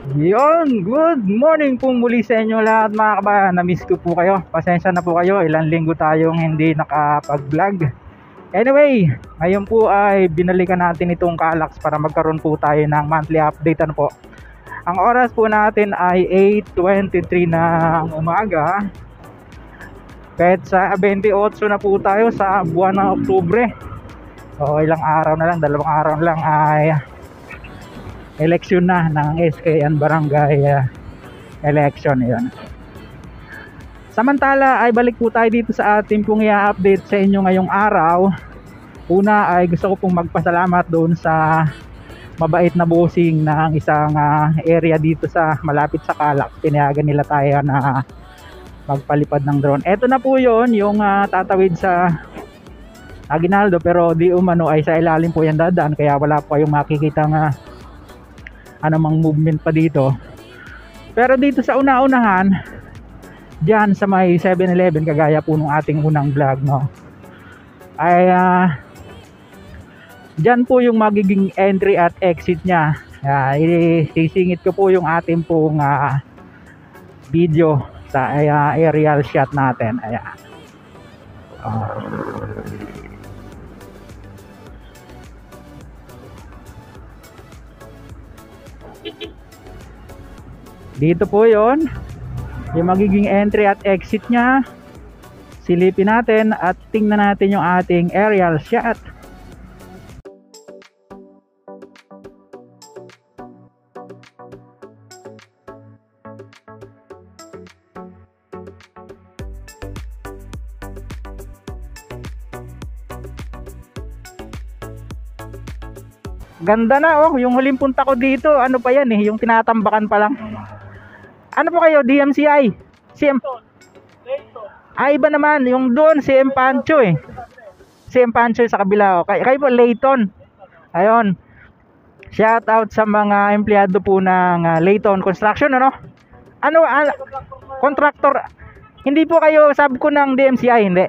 Yon, good morning po muli sa inyo lahat mga kabayan. Na-miss ko po kayo. Pasensya na po kayo. Ilang linggo tayong hindi nakapag-vlog. Anyway, ngayon po ay binalikan natin itong Kaalax para magkaroon po tayo ng monthly update. Ano po? Ang oras po natin ay 8:23 ng umaga. Kahit sa 28 na po tayo sa buwan ng Oktubre. So ilang araw na lang, 2 araw na lang ay eleksyon na ng SKN Barangay election. Yun. Samantala ay balik po tayo dito sa ating pong i-update sa inyo ngayong araw. Una ay gusto ko pong magpasalamat doon sa mabait na bossing ng isang area dito sa malapit sa Kaalax. Pinayagan nila tayo na magpalipad ng drone. Ito na po yon yung tatawid sa Aguinaldo, pero di umano ay sa ilalim po yan dadaan, kaya wala po kayong makikita anumang movement pa dito. Pero dito sa una-unahan, dyan sa may 7-Eleven, kagaya po nung ating unang vlog, no, ay dyan po yung magiging entry at exit nya. Isisingit ko po yung ating pong video sa aerial shot natin. Ayan. Dito po yon yung magiging entry at exit nya. Silipin natin at tingnan natin yung ating aerial shot. Ganda na oh, yung huling punta ko dito, ano pa yan yung tinatambakan pa lang. Ano po kayo, DMCI? CM iba naman, yung doon CM Pancho CM Pancho sa kabila. Kayo po Layton. Ayun. Shout out sa mga empleyado po ng Layton Construction, ano? Contractor. Hindi po kayo sub ko ng DMCI, hindi.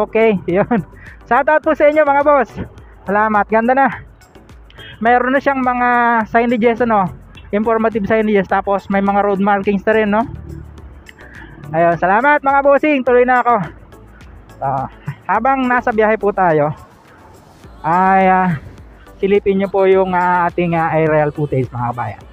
Okay. Yun. Shout out po sa inyo mga boss. Salamat, ganda na. Mayroon na siyang mga signages, informative signages, tapos may mga road markings na rin, no? Ayun, salamat mga bossing, tuloy na ako. Habang nasa biyahe po tayo ay silipin nyo po yung ating aerial footage mga kabayan.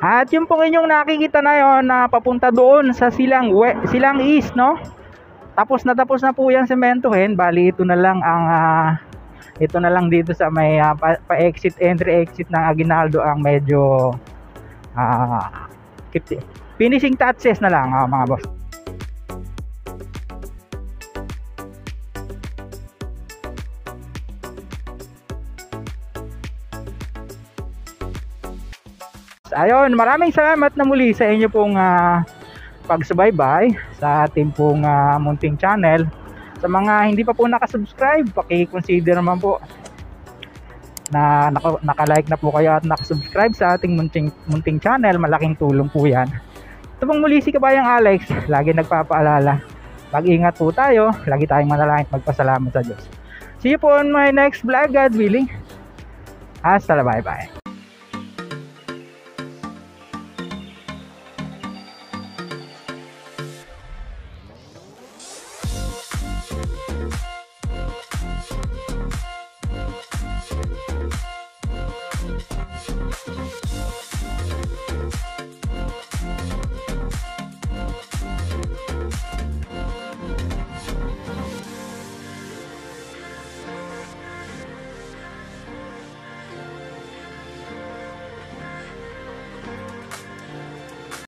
At yung pong inyong nakikita na yon na papunta doon sa Silang East, no? Tapos na po yan sementohin. Bali ito na lang dito sa may pa-exit, entry exit ng Aguinaldo ang medyo finishing touches na lang, mga boss. Ayun, maraming salamat na muli sa inyo pong pagsubaybay sa ating pong munting channel. Sa mga hindi pa po nakasubscribe, paki-consider naman po na naka-like na po kayo at nakasubscribe sa ating munting channel. Malaking tulong po yan. Ito pong muli si Kabayang Alex, lagi nagpapaalala, mag-ingat po tayo, lagi tayong manalangin at magpasalamat sa Diyos. See you po on my next vlog, God willing. Hasta la, bye bye.